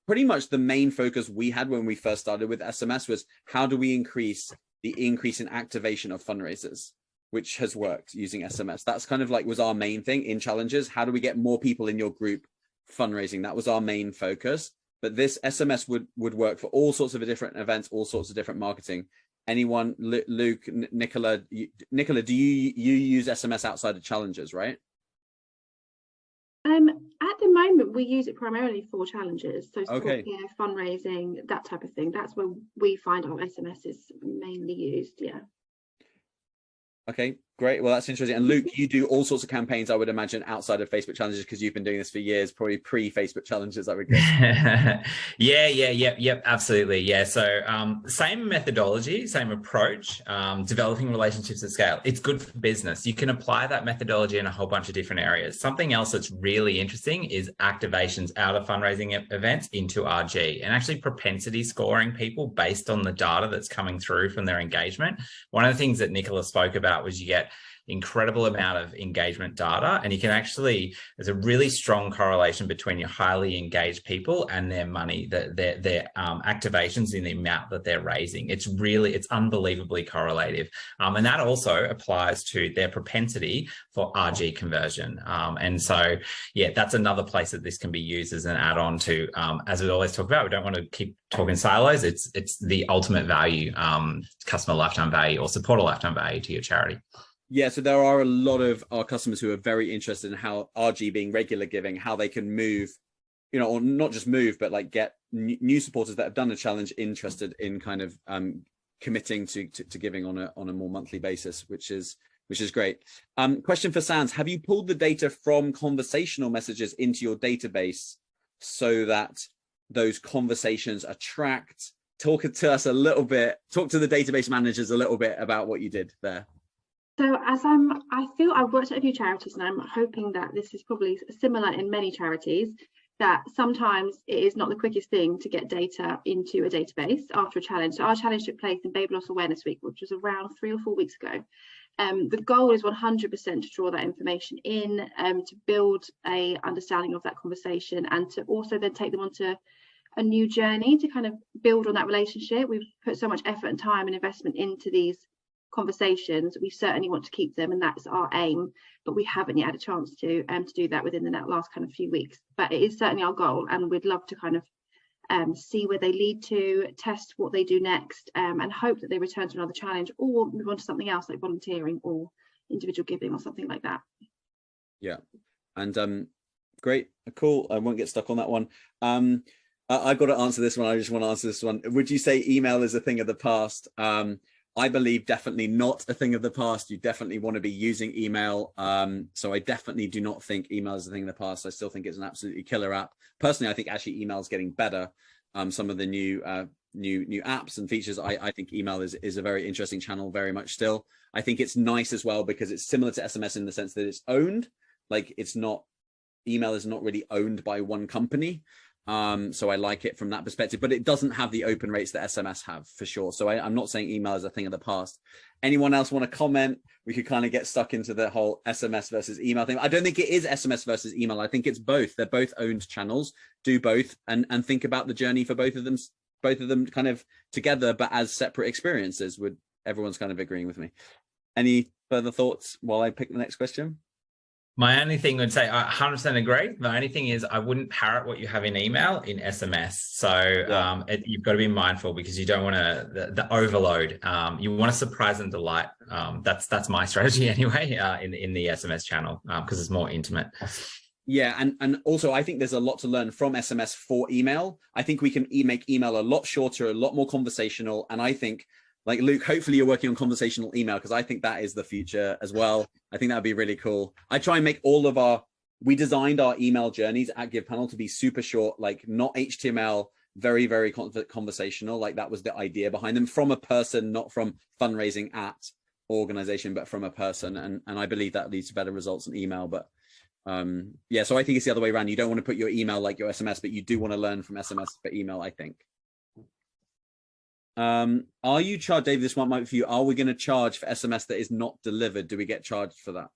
pretty much the main focus we had when we first started with SMS was how do we increase in activation of fundraisers, which has worked using SMS. That's kind of like was our main thing in challenges. How do we get more people in your group fundraising? That was our main focus. But this SMS would work for all sorts of different events, all sorts of different marketing. Anyone, Luke, Nicola, do you use SMS outside of challenges, right? At the moment, we use it primarily for challenges. So okay. Fundraising, that type of thing. That's where we find our SMS is mainly used. Yeah. Okay, great. Well, that's interesting. And Luke, you do all sorts of campaigns, I would imagine, outside of Facebook challenges, because you've been doing this for years, probably pre-Facebook challenges, I would guess. Yep, absolutely. Yeah. So same methodology, same approach, developing relationships at scale. It's good for business. You can apply that methodology in a whole bunch of different areas. Something else that's really interesting is activations out of fundraising events into RG, and actually propensity scoring people based on the data that's coming through from their engagement. One of the things that Nicola spoke about was you get incredible amount of engagement data, and you can actually, there's a really strong correlation between your highly engaged people and their money, their activations in the amount that they're raising. It's unbelievably correlative. And that also applies to their propensity for RG conversion. And so, yeah, that's another place that this can be used as an add-on to, as we always talk about, we don't want to keep talking silos. It's the ultimate value, customer lifetime value or supporter lifetime value to your charity. Yeah, so there are a lot of our customers who are very interested in how RG being regular giving, how they can move, or not just move, but like get new supporters that have done a challenge interested in kind of committing to giving on a more monthly basis, which is great. Question for Sans: have you pulled the data from conversational messages into your database so that those conversations are tracked? Talk to us a little bit. Talk to the database managers a little bit about what you did there. So I feel I've worked at a few charities, and I'm hoping that this is probably similar in many charities, that sometimes it is not the quickest thing to get data into a database after a challenge. So our challenge took place in Baby Loss Awareness Week, which was around 3 or 4 weeks ago. The goal is 100% to draw that information in, to build a understanding of that conversation, and to also then take them onto a new journey to kind of build on that relationship. We've put so much effort and time and investment into these conversations. We certainly want to keep them, and that's our aim, but we haven't yet had a chance to do that within the last kind of few weeks. But it is certainly our goal, and we'd love to kind of see where they lead to, test what they do next, and hope that they return to another challenge or move on to something else like volunteering or individual giving or something like that. Yeah, and great, cool. I won't get stuck on that one. I've got to answer this one. I just want to answer this one. Would you say email is a thing of the past? I believe definitely not a thing of the past. You definitely want to be using email. So I definitely do not think email is a thing of the past. I still think it's an absolutely killer app. Personally, I think actually email is getting better. Some of the new apps and features, I think email is a very interesting channel, very much still. I think it's nice as well because it's similar to SMS in the sense that it's owned. Like email is not really owned by one company. So I like it from that perspective, but it doesn't have the open rates that SMS have for sure. So I'm not saying email is a thing of the past. Anyone else want to comment? We could kind of get stuck into the whole SMS versus email thing. I don't think it is SMS versus email. I think it's both. They're both owned channels. Do both and think about the journey for both of them kind of together, but as separate experiences. Everyone's kind of agreeing with me. Any further thoughts while I pick the next question? My only thing would say I 100% agree. My only thing is I wouldn't parrot what you have in email in SMS. So yeah. You've got to be mindful because you don't want to the overload. You want to surprise and delight. That's my strategy anyway in the SMS channel because it's more intimate. Yeah, and also I think there's a lot to learn from SMS for email. I think we can make email a lot shorter, a lot more conversational, and I think. Like Luke, hopefully you're working on conversational email because I think that is the future as well. I think that'd be really cool. I try and make we designed our email journeys at GivePanel to be super short, like not HTML, very, very conversational. Like that was the idea behind them, from a person, not from fundraising at organization, but from a person. And I believe that leads to better results in email. But yeah, so I think it's the other way around. You don't want to put your email like your SMS, but you do want to learn from SMS for email, I think. Are you charged, Dave? This one might be for you. Are we going to charge for SMS that is not delivered? Do we get charged for that?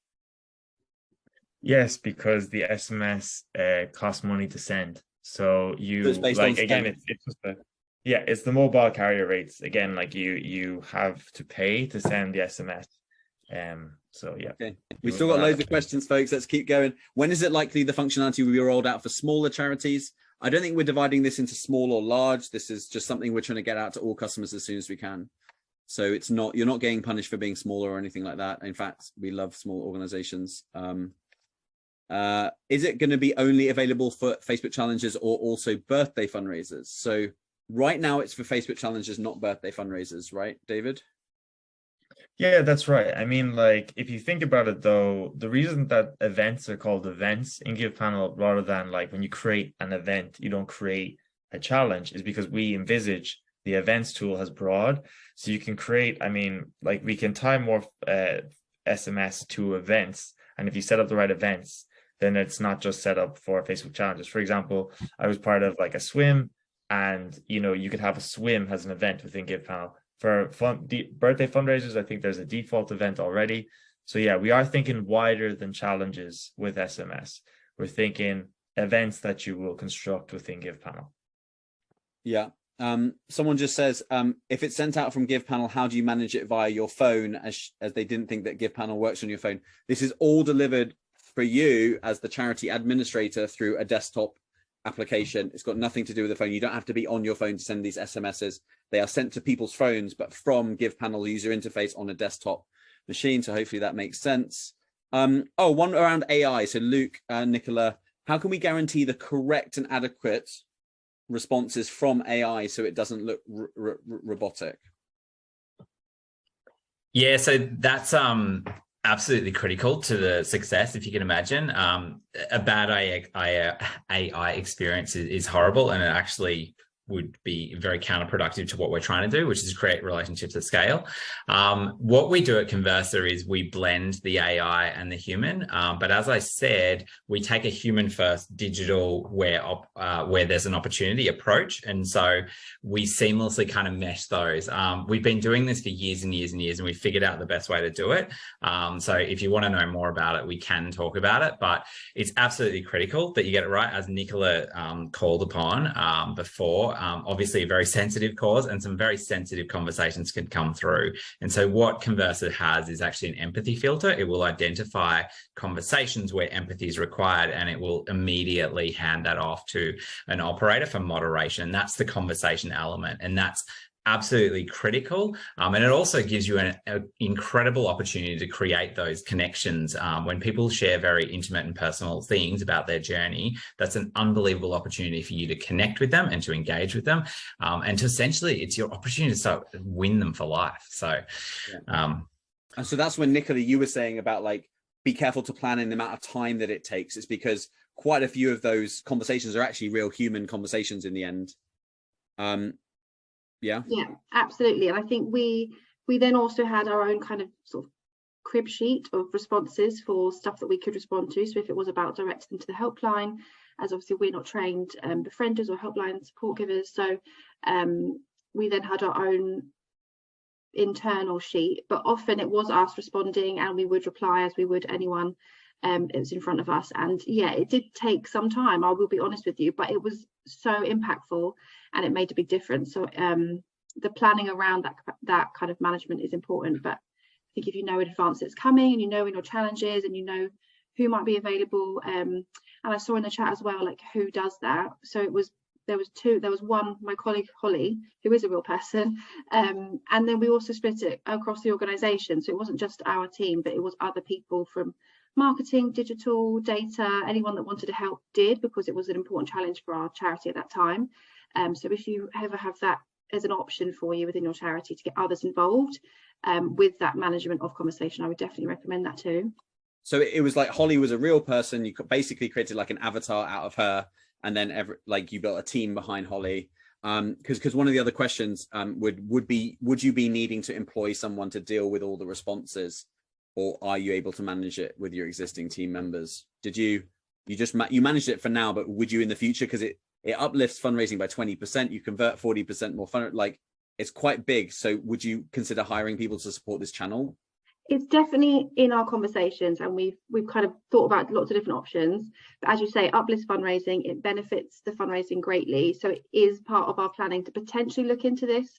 Yes, because the SMS costs money to send. So you like again, it's just it's the mobile carrier rates. Again, like you have to pay to send the SMS. So yeah. Okay. We've still got loads of questions, folks. Let's keep going. When is it likely the functionality will be rolled out for smaller charities? I don't think we're dividing this into small or large. This is just something we're trying to get out to all customers as soon as we can. So it's not, you're not getting punished for being smaller or anything like that. In fact, we love small organizations. Is it going to be only available for Facebook challenges or also birthday fundraisers? So right now it's for Facebook challenges, not birthday fundraisers, right, David? Yeah, that's right. I mean, like, if you think about it, though, the reason that events are called events in GivePanel rather than like when you create an event, you don't create a challenge, is because we envisage the events tool as broad. So you can create, I mean, like we can tie more SMS to events. And if you set up the right events, then it's not just set up for Facebook challenges. For example, I was part of like a swim, and, you know, you could have a swim as an event within GivePanel. For birthday fundraisers, I think there's a default event already. So yeah, we are thinking wider than challenges with SMS. We're thinking events that you will construct within GivePanel. Yeah. Someone just says, if it's sent out from GivePanel, how do you manage it via your phone, as they didn't think that GivePanel works on your phone? This is all delivered for you as the charity administrator through a desktop application. It's got nothing to do with the phone. You don't have to be on your phone to send these SMSs. They are sent to people's phones, but from GivePanel user interface on a desktop machine. So hopefully that makes sense. One around AI. So Luke, Nicola, how can we guarantee the correct and adequate responses from AI so it doesn't look robotic? Yeah, so that's absolutely critical to the success. If you can imagine, a bad AI experience is horrible, and it actually would be very counterproductive to what we're trying to do, which is create relationships at scale. What we do at Conversa is we blend the AI and the human. But as I said, we take a human first digital where there's an opportunity approach. And so we seamlessly kind of mesh those. We've been doing this for years and years and years, and we figured out the best way to do it. So if you want to know more about it, we can talk about it, but it's absolutely critical that you get it right, as Nicola called upon before. Obviously a very sensitive cause, and some very sensitive conversations can come through. And so what Conversa has is actually an empathy filter. It will identify conversations where empathy is required, and it will immediately hand that off to an operator for moderation. That's the conversation element, and that's absolutely critical. And it also gives you an incredible opportunity to create those connections. When people share very intimate and personal things about their journey, that's an unbelievable opportunity for you to connect with them and to engage with them. And to essentially, it's your opportunity to start win them for life. So, and so that's when, Nicola, you were saying about like, be careful to plan in the amount of time that it takes. It's because quite a few of those conversations are actually real human conversations in the end. Yeah, absolutely. And I think we then also had our own kind of sort of crib sheet of responses for stuff that we could respond to. So if it was about directing them to the helpline, as obviously we're not trained befrienders or helpline support givers, so we then had our own internal sheet, but often it was us responding, and we would reply as we would anyone it was in front of us. And yeah, it did take some time, I will be honest with you, but it was so impactful and it made a big difference. So the planning around that kind of management is important. But I think if you know in advance it's coming, and you know in your challenges, and you know who might be available, and I saw in the chat as well, like, who does that. So there was one, my colleague Holly, who is a real person, and then we also split it across the organization. So it wasn't just our team, but it was other people from marketing, digital, data, anyone that wanted to help did, because it was an important challenge for our charity at that time. So if you ever have that as an option for you within your charity to get others involved with that management of conversation, I would definitely recommend that too. So it was like Holly was a real person. You basically created like an avatar out of her, and then you built a team behind Holly. Because one of the other questions would be, would you be needing to employ someone to deal with all the responses, or are you able to manage it with your existing team members? Did you managed it for now, but would you in the future? Because it uplifts fundraising by 20%, you convert 40% more fund, like it's quite big. So would you consider hiring people to support this channel? It's definitely in our conversations, and we've kind of thought about lots of different options. But as you say, uplifts fundraising, it benefits the fundraising greatly. So it is part of our planning to potentially look into this.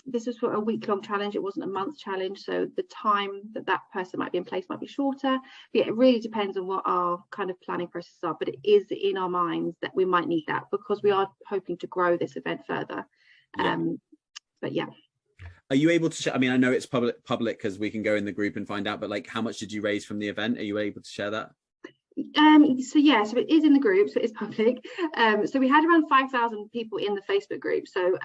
This was for a week-long challenge. It wasn't a month challenge, so the time that person might be in place might be shorter. But yeah, it really depends on what our kind of planning processes are. But it is in our minds that we might need that, because we are hoping to grow this event further. Yeah. But yeah. Are you able to share? I mean, I know it's public because we can go in the group and find out, but like, how much did you raise from the event? Are you able to share that? So yeah, so it is in the group, so it is public. So we had around 5,000 people in the Facebook group, so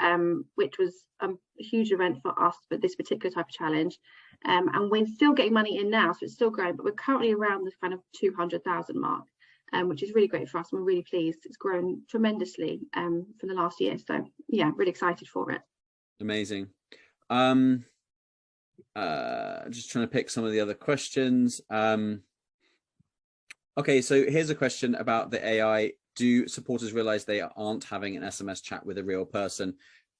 which was a huge event for us for this particular type of challenge. And we're still getting money in now, so it's still growing, but we're currently around the kind of 200,000 mark, which is really great for us. We're really pleased. It's grown tremendously from the last year. So yeah, really excited for it. Amazing. Just trying to pick some of the other questions. Okay, so here's a question about the AI. Do supporters realize they aren't having an SMS chat with a real person?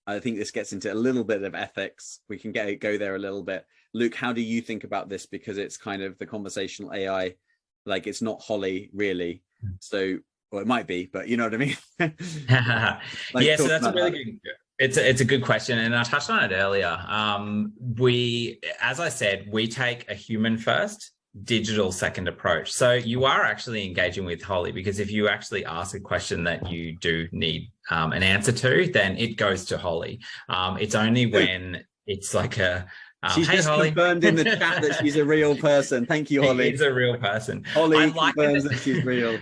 I think this gets into a little bit of ethics. We can go there a little bit. Luke, how do you think about this? Because it's kind of the conversational AI, like it's not Holly really. So, well, it might be, but you know what I mean? Like, yeah, so that's a really good, it's a good question. And I touched on it earlier. As I said, we take a human first, digital second approach. So you are actually engaging with Holly, because if you actually ask a question that you do need an answer to, then it goes to Holly. It's only when it's like a she's hey, just Holly. confirmed in the chat that she's a real person. Thank you, Holly. She's a real person. Holly confirms that she's real.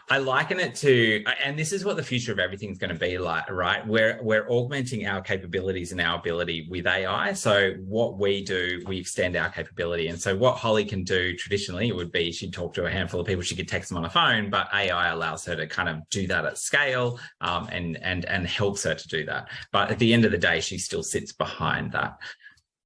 I liken it to, and this is what the future of everything's going to be like, right? We're augmenting our capabilities and our ability with AI. So what we do, we extend our capability. And so what Holly can do traditionally would be she'd talk to a handful of people, she could text them on a phone, but AI allows her to kind of do that at scale and helps her to do that. But at the end of the day, she still sits behind that.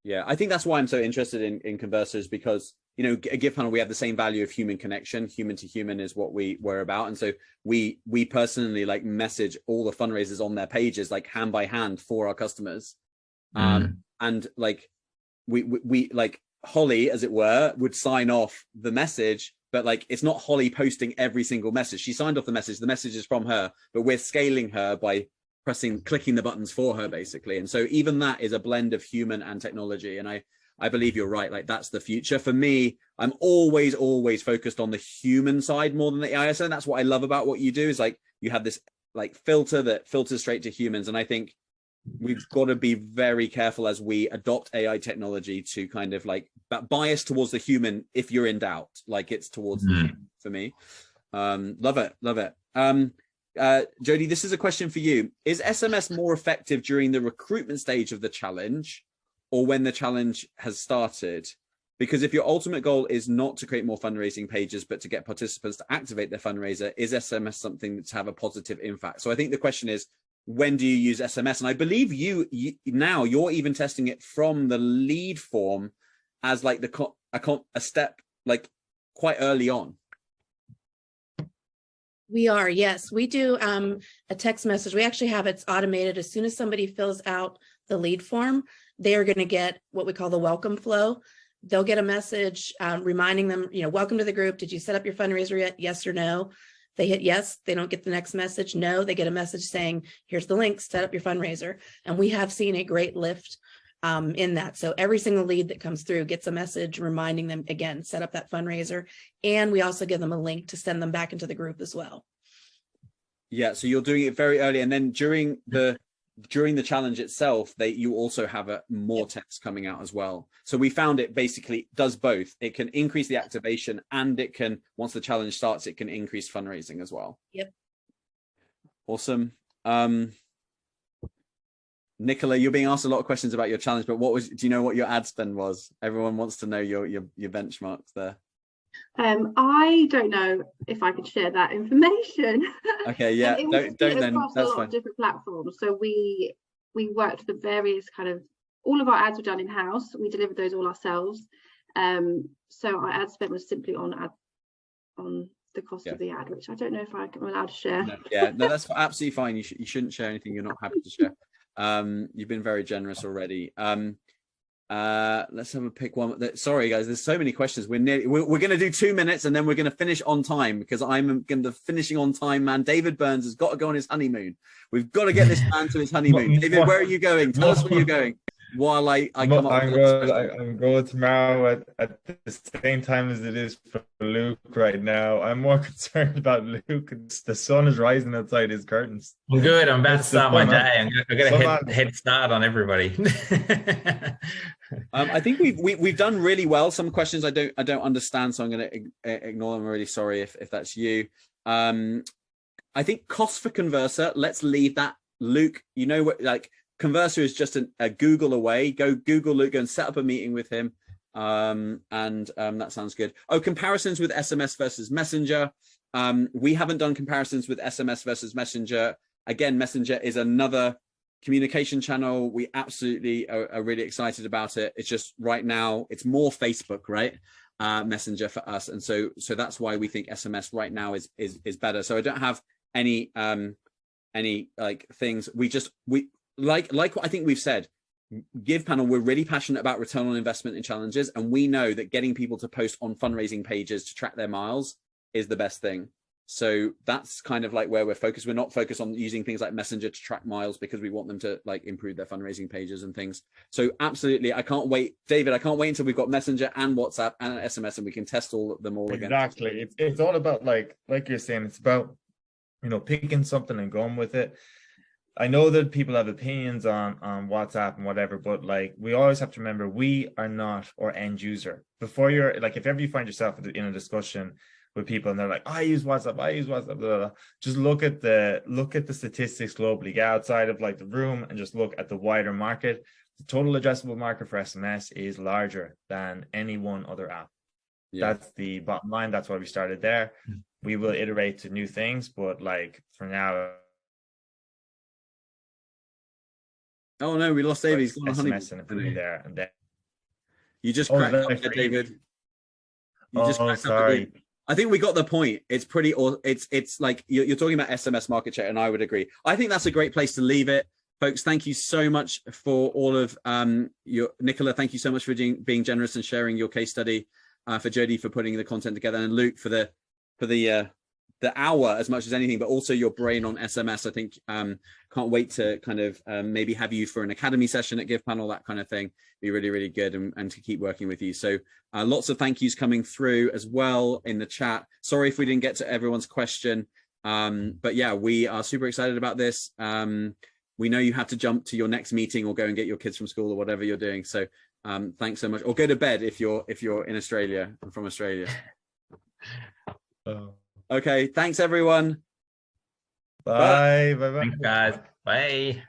Yeah, I think that's why I'm so interested in Conversers, because you know, at GivePanel, we have the same value of human connection. Human to human is what we're about. And so we personally like message all the fundraisers on their pages, like hand by hand for our customers. And like we like Holly, as it were, would sign off the message, but like, it's not Holly posting every single message. She signed off the message is from her, but we're scaling her by clicking the buttons for her basically. And so even that is a blend of human and technology. And I believe you're right. Like that's the future for me. I'm always focused on the human side more than the AI side. And that's what I love about what you do, is like you have this like filter that filters straight to humans. And I think we've got to be very careful as we adopt AI technology to kind of like bias towards the human. If you're in doubt, like it's towards the human for me. Love it. Jody, this is a question for you. Is SMS more effective during the recruitment stage of the challenge, or when the challenge has started? Because if your ultimate goal is not to create more fundraising pages, but to get participants to activate their fundraiser, is SMS something to have a positive impact? So I think the question is, when do you use SMS? And I believe now you're even testing it from the lead form as like a step, like quite early on. We are, yes. We do a text message. We actually have it's automated. As soon as somebody fills out the lead form, they are going to get what we call the welcome flow. They'll get a message reminding them, welcome to the group. Did you set up your fundraiser yet? Yes or no? They hit yes, they don't get the next message. No, they get a message saying, here's the link, set up your fundraiser. And we have seen a great lift in that. So every single lead that comes through gets a message reminding them, again, set up that fundraiser. And we also give them a link to send them back into the group as well. Yeah, so you're doing it very early. And then during the challenge itself, you also have more text coming out as well. So we found it basically does both. It can increase the activation, and it can, once the challenge starts, it can increase fundraising as well. Yep. Awesome. Nicola, you're being asked a lot of questions about your challenge, but do you know what your ad spend was? Everyone wants to know your benchmarks there. I don't know if I could share that information. Okay, yeah, don't then. Across That's a lot fine. of different platforms. So we worked the various kind of, all of our ads were done in house. We delivered those all ourselves. So our ad spend was simply on the cost of the ad, which I don't know if I'm allowed to share. No, that's absolutely fine. You shouldn't share anything you're not happy to share. You've been very generous already. Let's have a pick one. Sorry guys, there's so many questions. We're going to do 2 minutes and then we're going to finish on time, because I'm going to finishing on time, man. David Burns has got to go on his honeymoon. We've got to get this man to his honeymoon. David, where are you going? Tell us where you're going. While I come up. I'm going tomorrow at the same time as it is for Luke right now. I'm more concerned about Luke. The sun is rising outside his curtains. I'm good. I'm about to start my day. I'm going to head start on everybody. I think we've done really well. Some questions I don't understand, so I'm going to ignore them. I'm really sorry if that's you. I think cost for Conversa. Let's leave that. Luke, you know what, like, Conversa is just a Google away. Go Google Luke, go and set up a meeting with him. That sounds good. Oh, comparisons with SMS versus Messenger. We haven't done comparisons with SMS versus Messenger. Again, Messenger is another communication channel. We absolutely are really excited about it. It's just right now, it's more Facebook, right? Messenger for us. And so that's why we think SMS right now is better. So I don't have any like things. We like what I think we've said, GivePanel, we're really passionate about return on investment in challenges, and we know that getting people to post on fundraising pages to track their miles is the best thing. So that's kind of like where we're focused. We're not focused on using things like Messenger to track miles, because we want them to like improve their fundraising pages and things. So absolutely, I can't wait, David. I can't wait until we've got Messenger and WhatsApp and SMS, and we can test all of them all again. Exactly. It's all about like you're saying. It's about, you know, picking something and going with it. I know that people have opinions on WhatsApp and whatever, but like, we always have to remember, we are not our end user. Before you're like, if ever you find yourself in a discussion with people and they're like, I use WhatsApp, blah, blah, blah. Just look at the statistics globally. Get outside of like the room and just look at the wider market. The total addressable market for SMS is larger than any one other app. Yeah. That's the bottom line. That's why we started there. We will iterate to new things, but like for now. Oh no, we lost David. He's gone on honeymoon there and then. You just cracked up there, David. You just cracked up again. I think we got the point. It's pretty, it's like you're talking about SMS market share, and I would agree. I think that's a great place to leave it, folks. Thank you so much for all of Nicola. Thank you so much for being generous and sharing your case study. For Jody for putting the content together, and Luke for the hour as much as anything, but also your brain on SMS. I think can't wait to kind of maybe have you for an academy session at GivePanel, that kind of thing. Be really, really good, and to keep working with you. So lots of thank yous coming through as well in the chat. Sorry if we didn't get to everyone's question, but yeah, we are super excited about this. We know you have to jump to your next meeting or go and get your kids from school or whatever you're doing. So thanks so much, or go to bed if you're in Australia and from Australia. Okay, thanks everyone. Bye. Thanks guys. Bye.